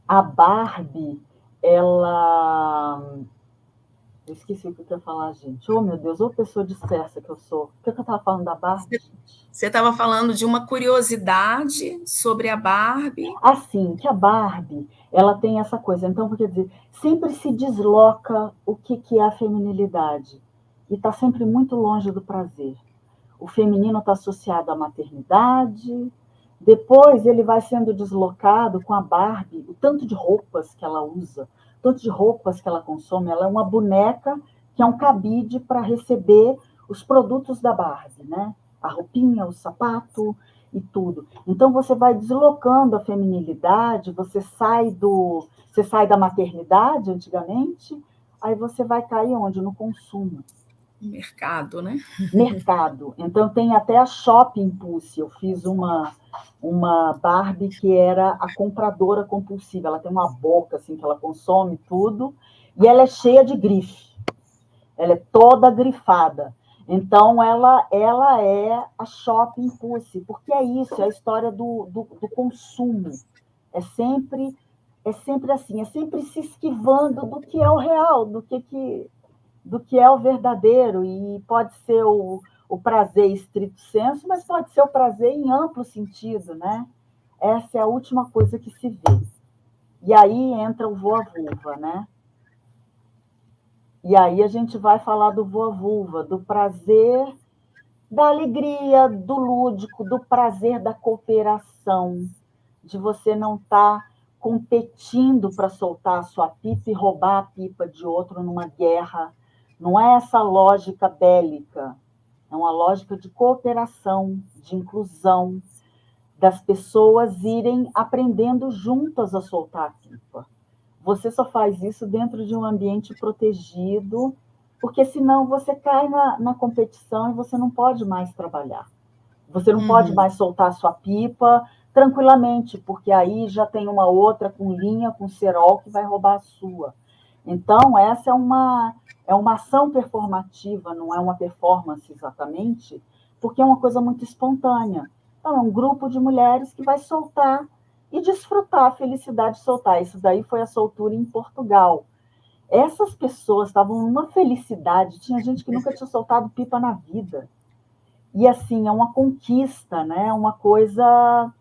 A Barbie, ela... Eu esqueci o que eu ia falar, gente. Oh, meu Deus, ô pessoa dispersa que eu sou. O que eu estava falando da Barbie, gente? Você estava falando de uma curiosidade sobre a Barbie. Assim, que a Barbie, ela tem essa coisa. Então, quer dizer, sempre se desloca o que é a feminilidade. E está sempre muito longe do prazer. O feminino está associado à maternidade, depois ele vai sendo deslocado com a Barbie, o tanto de roupas que ela usa, o tanto de roupas que ela consome. Ela é uma boneca que é um cabide para receber os produtos da Barbie, né? A roupinha, o sapato e tudo. Então você vai deslocando a feminilidade, você sai da maternidade antigamente, aí você vai cair onde? No consumo. Mercado, né? Mercado. Então tem até a Shopping Impulse. Eu fiz uma Barbie que era a compradora compulsiva. Ela tem uma boca assim que ela consome tudo e ela é cheia de grife. Ela é toda grifada. Então ela é a Shopping Impulse, porque é isso, é a história do consumo. É sempre assim, é sempre se esquivando do que é o real, do que é o verdadeiro, e pode ser o prazer estrito senso, mas pode ser o prazer em amplo sentido, né? Essa é a última coisa que se vê. E aí entra o Voa Vulva, né? E aí a gente vai falar do Voa Vulva, do prazer, da alegria, do lúdico, do prazer da cooperação, de você não estar competindo para soltar a sua pipa e roubar a pipa de outro numa guerra. Não é essa lógica bélica, é uma lógica de cooperação, de inclusão, das pessoas irem aprendendo juntas a soltar a pipa. Você só faz isso dentro de um ambiente protegido, porque senão você cai na competição e você não pode mais trabalhar. Você não pode mais soltar a sua pipa tranquilamente, porque aí já tem uma outra com linha, com cerol, que vai roubar a sua. Então, essa é uma ação performativa, não é uma performance exatamente, porque é uma coisa muito espontânea. Então, é um grupo de mulheres que vai soltar e desfrutar a felicidade de soltar. Isso daí foi a soltura em Portugal. Essas pessoas estavam numa felicidade, tinha gente que nunca tinha soltado pipa na vida. E assim, é uma conquista, né? Uma coisa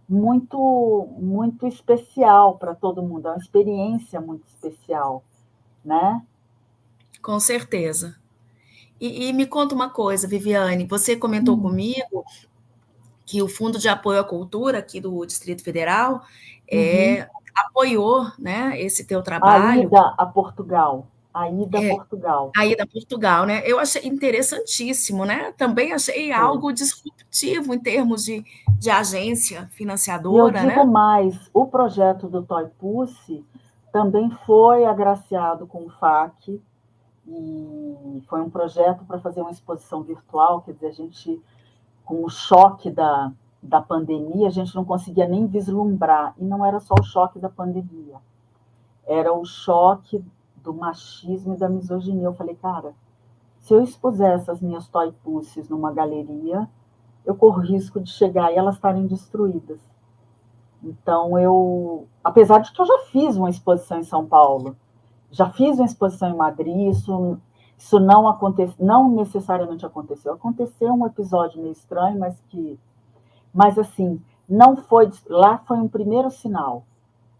muito especial para todo mundo, é uma experiência muito especial, né? Com certeza. E me conta uma coisa, Viviane, você comentou comigo que o Fundo de Apoio à Cultura aqui do Distrito Federal Uhum. apoiou, né, esse teu A trabalho, ida a Portugal, a ida a é, Portugal, aí da Portugal, né? Eu achei interessantíssimo, né? Também achei foi. algo disruptivo em termos de agência E eu financiadora, digo né? mais, o projeto do Toy Pussy também foi agraciado com o FAC, e foi um projeto para fazer uma exposição virtual, quer dizer, a gente, com o choque da pandemia, a gente não conseguia nem vislumbrar, e não era só o choque da pandemia, era o choque do machismo e da misoginia. Eu falei, cara, se eu expuser essas minhas toy pussies numa galeria, eu corro risco de chegar e elas estarem destruídas. Então, apesar de que eu já fiz uma exposição em São Paulo, já fiz uma exposição em Madrid, isso não necessariamente aconteceu. Aconteceu um episódio meio estranho, mas assim, não foi, lá foi um primeiro sinal.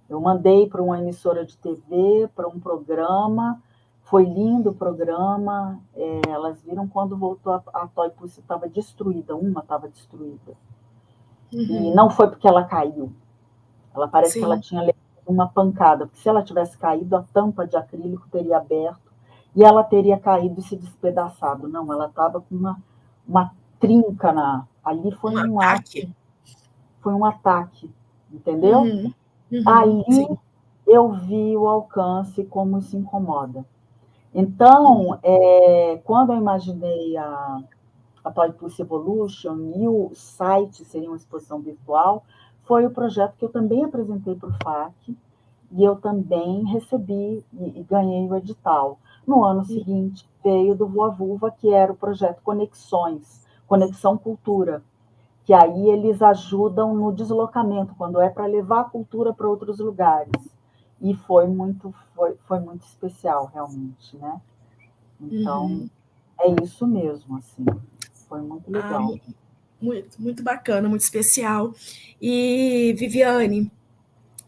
Eu mandei para uma emissora de TV, para um programa, foi lindo o programa, elas viram quando voltou a Toy Pussy estava destruída, uma estava destruída. E não foi porque ela caiu, ela parece que ela Sim. tinha levado uma pancada, porque se ela tivesse caído, a tampa de acrílico teria aberto e ela teria caído e se despedaçado. Não, ela estava com uma trinca ali, Um ataque. foi um ataque. entendeu? Aí sim. eu vi o alcance, como isso incomoda. Então, quando eu imaginei a Toy Pussy Evolution e o site seria uma exposição virtual, foi o projeto que eu também apresentei para o FAC e eu também recebi e ganhei o edital. No ano seguinte, veio do Voa Vulva, que era o projeto Conexões, Conexão Cultura, que aí eles ajudam no deslocamento, quando é para levar a cultura para outros lugares. E foi muito especial, realmente, né? Então, é isso mesmo, assim. Foi muito Ah, legal. muito, muito bacana, muito especial. E, Viviane,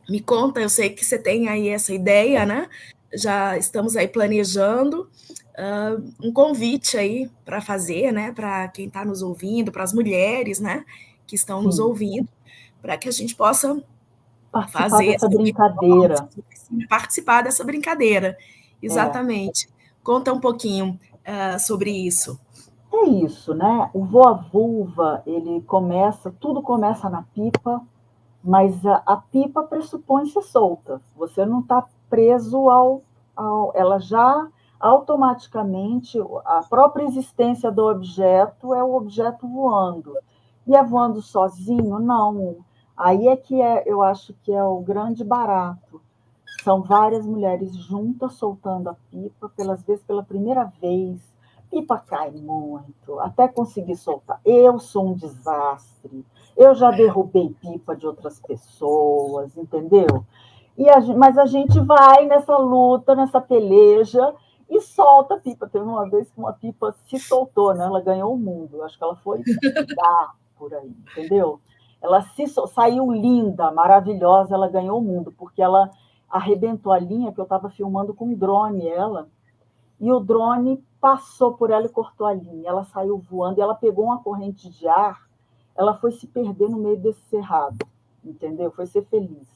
me conta, eu sei que você tem aí essa ideia, né? Já estamos aí planejando um convite aí para fazer, né? Para quem está nos ouvindo, para as mulheres, né? Que estão nos Sim. ouvindo, para que a gente possa Participar fazer dessa essa brincadeira. participar dessa brincadeira. É, Exatamente. Conta um pouquinho sobre isso. é isso, né? O Voa Vulva, ele começa, tudo começa na pipa, mas a pipa pressupõe ser solta. Você não está preso ela já automaticamente, a própria existência do objeto é o objeto voando. E é voando sozinho? Não. Aí é que eu acho que é o grande barato. São várias mulheres juntas soltando a pipa, pelas vezes pela primeira vez. Pipa cai muito, até conseguir soltar. Eu sou um desastre. Eu já derrubei pipa de outras pessoas, entendeu? Mas a gente vai nessa luta, nessa peleja e solta a pipa. Teve uma vez que uma pipa se soltou, né? Ela ganhou o mundo. Acho que ela foi dar por aí, entendeu? Ela saiu linda, maravilhosa, ela ganhou o mundo, porque ela arrebentou a linha que eu estava filmando com um drone, e o drone passou por ela e cortou a linha. Ela saiu voando e ela pegou uma corrente de ar, ela foi se perder no meio desse cerrado, entendeu? Foi ser feliz.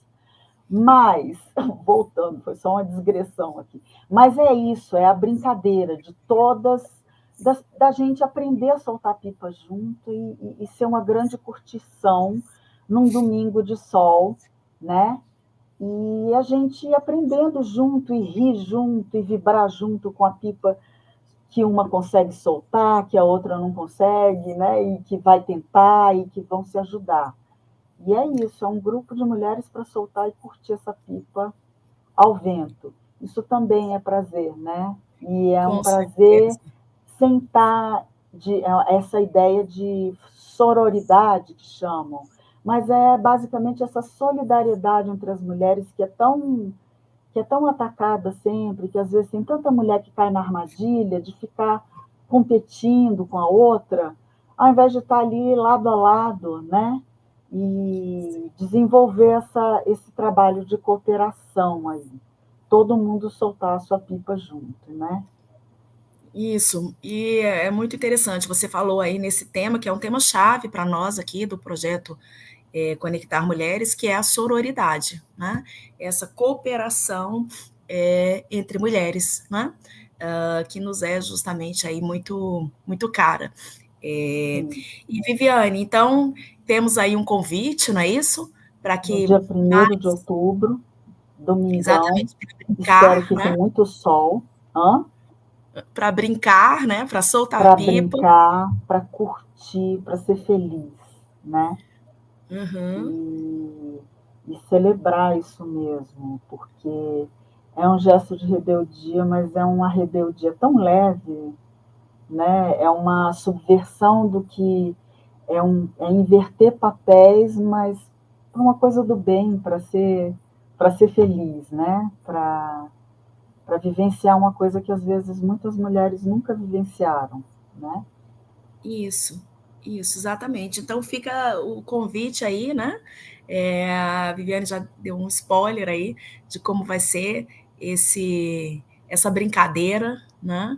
Mas, voltando, foi só uma digressão aqui. Mas é isso, é a brincadeira de da gente aprender a soltar pipa junto e ser uma grande curtição num domingo de sol, né? E a gente ir aprendendo junto, e rir junto, e vibrar junto com a pipa que uma consegue soltar, que a outra não consegue, né? E que vai tentar e que vão se ajudar. E é isso, é um grupo de mulheres para soltar e curtir essa pipa ao vento. Isso também é prazer, né? E é um Com prazer certeza. sentar essa ideia de sororidade que chamam, mas é basicamente essa solidariedade entre as mulheres que é tão atacada sempre, que às vezes tem tanta mulher que cai na armadilha de ficar competindo com a outra, ao invés de estar ali lado a lado, né? E desenvolver esse trabalho de cooperação aí. Todo mundo soltar a sua pipa junto, né? Isso, e é muito interessante. Você falou aí nesse tema, que é um tema-chave para nós aqui do projeto Conectar Mulheres, que é a sororidade, né? Essa cooperação entre mulheres, né? Que nos é justamente aí muito, muito cara. Sim. E Viviane, então temos aí um convite, não é isso? Para No que dia 1º de outubro, domingão, exatamente para espero brincar, que com né? muito sol, Para brincar, né? Para soltar para pipa. brincar, para curtir, para ser feliz, né? Uhum. E, e celebrar isso mesmo, porque é um gesto de rebeldia, mas é uma rebeldia tão leve, né? É uma subversão do que é inverter papéis, mas para uma coisa do bem, para ser feliz, né? Para vivenciar uma coisa que às vezes muitas mulheres nunca vivenciaram, né? Isso, exatamente. Então fica o convite aí, né? A Viviane já deu um spoiler aí de como vai ser essa brincadeira, né?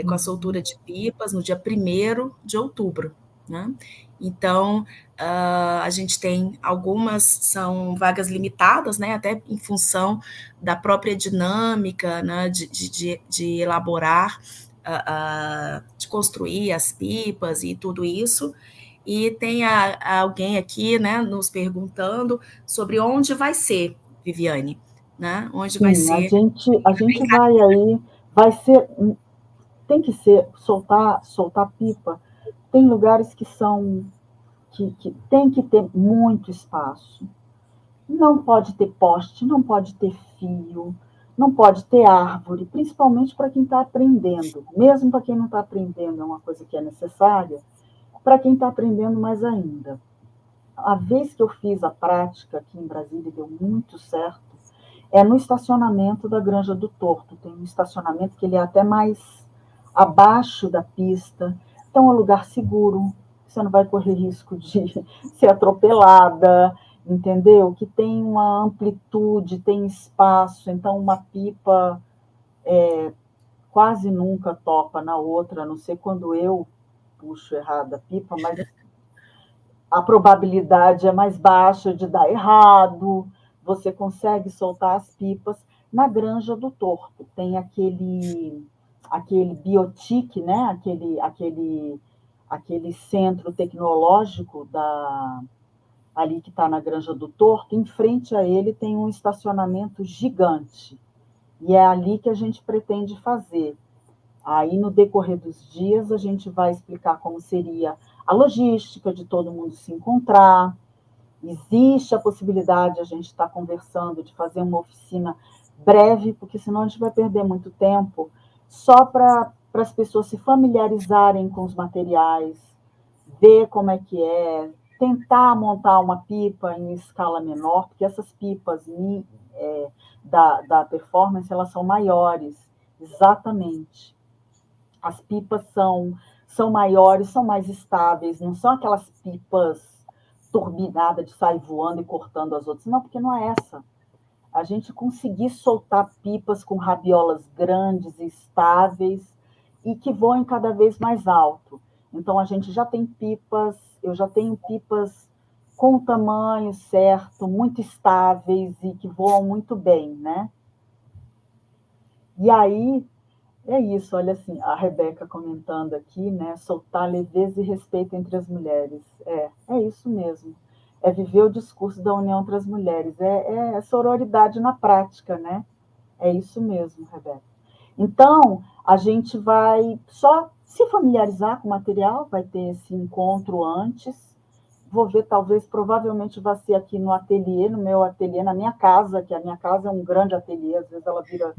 Com a Uhum. soltura de pipas no dia 1º de outubro, né? Então, a gente tem algumas, são vagas limitadas, né? Até em função da própria dinâmica, né? De elaborar de construir as pipas e tudo isso. E tem alguém aqui, né, nos perguntando sobre onde vai ser, Viviane, né? Onde vai Sim, ser a a gente vai brincadeira. aí, vai ser, tem que ser, soltar pipa. Tem lugares que são, que tem que ter muito espaço. Não pode ter poste, não pode ter fio, não pode ter árvore, principalmente para quem está aprendendo. Mesmo para quem não está aprendendo, é uma coisa que é necessária, para quem está aprendendo mais ainda. A vez que eu fiz a prática aqui em Brasília, deu muito certo, é no estacionamento da Granja do Torto. Tem um estacionamento que ele é até mais abaixo da pista, então é um lugar seguro, você não vai correr risco de ser atropelada, entendeu? Que tem uma amplitude, tem espaço, então uma pipa quase nunca topa na outra, a não ser quando eu puxo errado a pipa, mas a probabilidade é mais baixa de dar errado, você consegue soltar as pipas. Na Granja do Torto tem aquele biotique, né? Aquele centro tecnológico ali que está na Granja do Torto. Em frente a ele tem um estacionamento gigante e é ali que a gente pretende fazer. Aí, no decorrer dos dias, a gente vai explicar como seria a logística de todo mundo se encontrar. Existe a possibilidade, a gente está conversando, de fazer uma oficina breve, porque senão a gente vai perder muito tempo, só para as pessoas se familiarizarem com os materiais, ver como é que é, tentar montar uma pipa em escala menor, porque essas pipas da performance, elas são maiores, exatamente. As pipas são maiores, são mais estáveis, não são aquelas pipas turbinadas de sair voando e cortando as outras. Não, porque não é essa. A gente conseguir soltar pipas com rabiolas grandes e estáveis e que voem cada vez mais alto. Então, a gente já tem pipas, eu já tenho pipas com o tamanho certo, muito estáveis e que voam muito bem, né? E aí, é isso, olha assim, a Rebeca comentando aqui, né? Soltar leveza e respeito entre as mulheres. É isso mesmo. É viver o discurso da união entre as mulheres. É sororidade na prática, né? É isso mesmo, Rebeca. Então, a gente vai só se familiarizar com o material, vai ter esse encontro antes, vou ver, talvez, provavelmente vai ser aqui no ateliê, no meu ateliê, na minha casa, que a minha casa é um grande ateliê, às vezes ela vira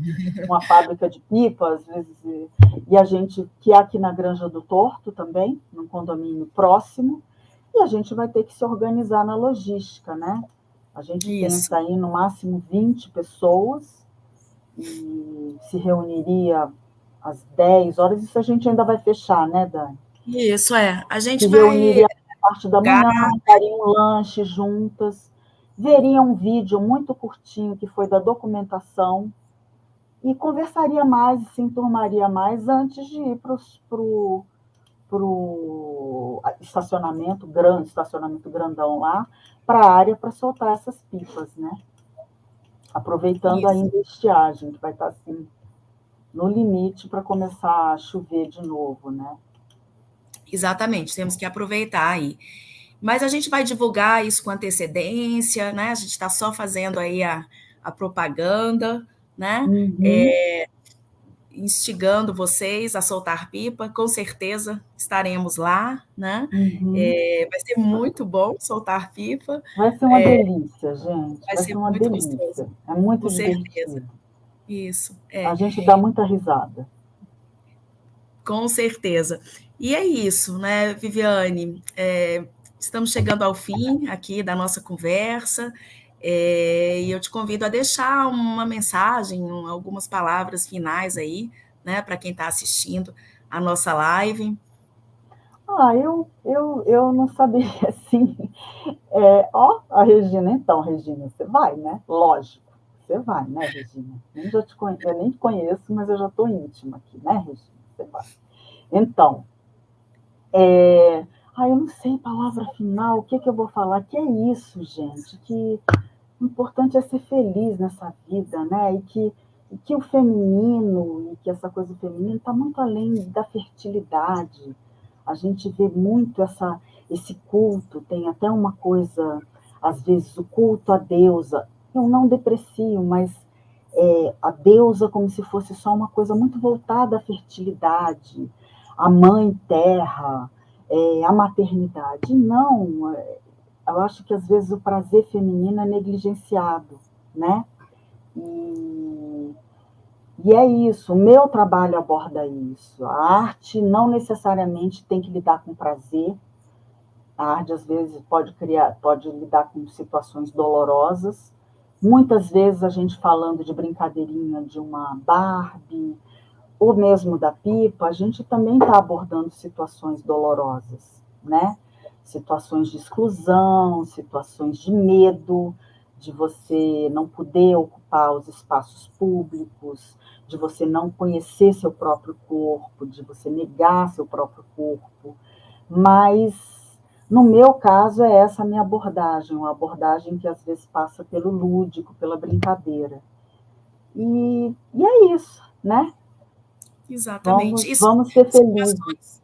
uma fábrica de pipa, às vezes, e a gente, que é aqui na Granja do Torto também, num condomínio próximo, e a gente vai ter que se organizar na logística, né? A gente Isso. pensa aí no máximo 20 pessoas, e se reuniria às 10 horas, isso a gente ainda vai fechar, né, Dani? Isso, é. A Se gente vai reuniria na parte da divulgar. manhã, fariam um lanche juntas, veriam um vídeo muito curtinho que foi da documentação e conversaria mais, se enturmaria mais antes de ir para o estacionamento grandão lá, para a área para soltar essas pipas, né? Aproveitando Isso. ainda a estiagem, que vai estar assim, no limite para começar a chover de novo, né? Exatamente, temos que aproveitar aí. Mas a gente vai divulgar isso com antecedência, né? A gente está só fazendo aí a propaganda, né? Uhum, Instigando vocês a soltar pipa, com certeza estaremos lá, né? uhum. Vai ser muito bom soltar pipa, Vai ser uma delícia, gente. vai Vai ser ser uma muito gostoso, delícia. É muito com certeza. divertido. Isso, A gente dá muita risada. com certeza. E é isso, né, Viviane? Estamos chegando ao fim aqui da nossa conversa, e eu te convido a deixar uma mensagem, algumas palavras finais aí, né, para quem está assistindo a nossa live. Eu não sabia assim. A Regina, então, Regina, você vai, né? Lógico, você vai, né, Regina? Eu nem te conheço, mas eu já estou íntima aqui, né, Regina? Você vai. Então, eu não sei palavra final, o que eu vou falar? Que é isso, gente, que o importante é ser feliz nessa vida, né? E que o feminino, e que essa coisa feminina está muito além da fertilidade. A gente vê muito esse culto, tem até uma coisa, às vezes, o culto à deusa. Eu não deprecio, mas a deusa como se fosse só uma coisa muito voltada à fertilidade, à mãe terra, à maternidade. Não, eu acho que às vezes o prazer feminino é negligenciado, né? E é isso, o meu trabalho aborda isso. A arte não necessariamente tem que lidar com prazer. A arte, às vezes, pode lidar com situações dolorosas. Muitas vezes a gente falando de brincadeirinha de uma Barbie, ou mesmo da pipa, a gente também está abordando situações dolorosas, né? Situações de exclusão, situações de medo, de você não poder ocupar os espaços públicos, de você não conhecer seu próprio corpo, de você negar seu próprio corpo. Mas, no meu caso, é essa a minha abordagem, uma abordagem que às vezes passa pelo lúdico, pela brincadeira. E é isso, né? Exatamente. E Vamos ser felizes.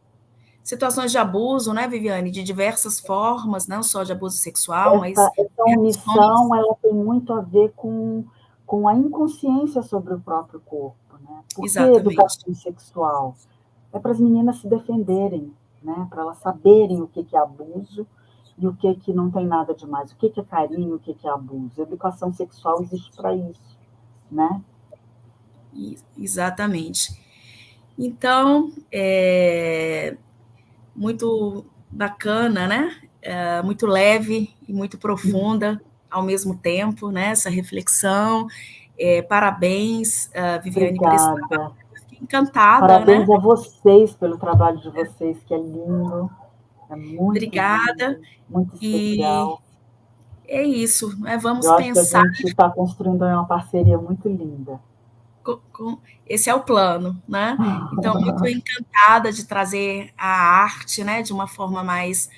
situações de abuso, né, Viviane, de diversas formas, não só de abuso sexual, mas Essa omissão ela tem muito a ver com a inconsciência sobre o próprio corpo. Né? Por que exatamente. educação sexual? É para as meninas se defenderem, né? Para elas saberem o que é abuso e o que não tem nada de mais, o que é carinho, o que é abuso. A educação sexual existe para isso, né? Exatamente. Então, muito bacana, né? Muito leve e muito profunda ao mesmo tempo, né? Essa reflexão. Parabéns, Viviane, por esse trabalho. Obrigada. Fiquei encantada, Parabéns né? a vocês pelo trabalho de vocês, que é lindo, é muito Obrigada. lindo, muito E especial. é isso, né? Vamos Eu acho que a pensar. gente está construindo uma parceria muito linda. Esse é o plano, né? Então, muito encantada de trazer a arte, né, de uma forma mais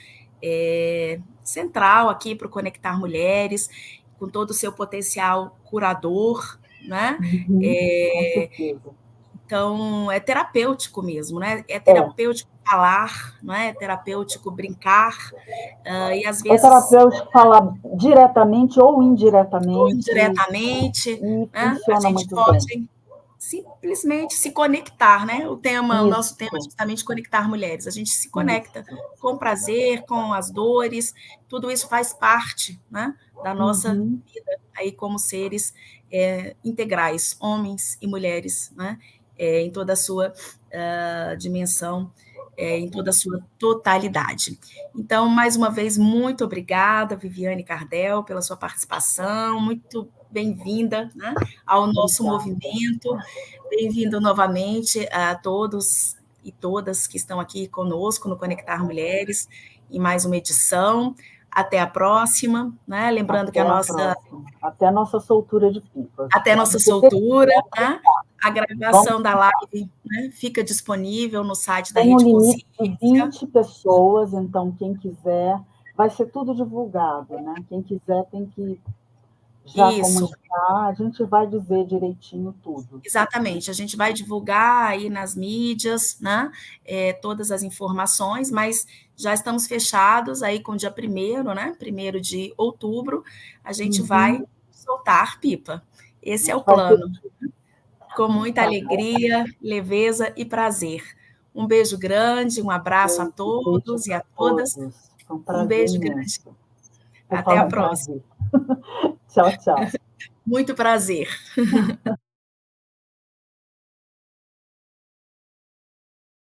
central aqui para o Conectar Mulheres, com todo o seu potencial curador, né? Uhum, com É, certeza. então, é terapêutico mesmo, né? É É. terapêutico falar, não é? É terapêutico brincar, e às É vezes, terapêutico falar diretamente ou ou indiretamente indiretamente, e né? A funciona gente muito bem. pode simplesmente se conectar, né? O nosso tema é Isso, justamente conectar mulheres. A gente se conecta isso. com o prazer, com as dores, tudo isso faz parte, né, da nossa Uhum. vida aí como seres integrais, homens e mulheres, né, em toda a sua dimensão, em toda a sua totalidade. Então, mais uma vez, muito obrigada, Viviane Cardel, pela sua participação, muito bem-vinda, né, ao nosso Obrigada. movimento. Bem-vindo novamente a todos e todas que estão aqui conosco no Conectar Mulheres, em mais uma edição. Até a próxima, né? Lembrando que Até a próxima. Até a nossa soltura de pipa. até a nossa Vamos soltura, né? A Vamos, gravação da live, né, fica disponível no site da tem um Rede limite de Consciência. 20 pessoas, então quem quiser, vai ser tudo divulgado, né? Quem quiser tem que já Isso, comunicar, a gente vai dizer direitinho tudo. exatamente. A gente vai divulgar aí nas mídias, né, todas as informações, mas já estamos fechados aí com o dia 1º, né, 1º de outubro, a gente vai Uhum. soltar pipa. A Esse é o gente vai ter plano, com muita tá bom. alegria, leveza e prazer. Um beijo grande, um abraço a Beijo todos e para a todas. todos. Foi um Um prazer beijo grande. imenso. Por Até a falar em próxima. prazer. Tchau, tchau. Muito prazer.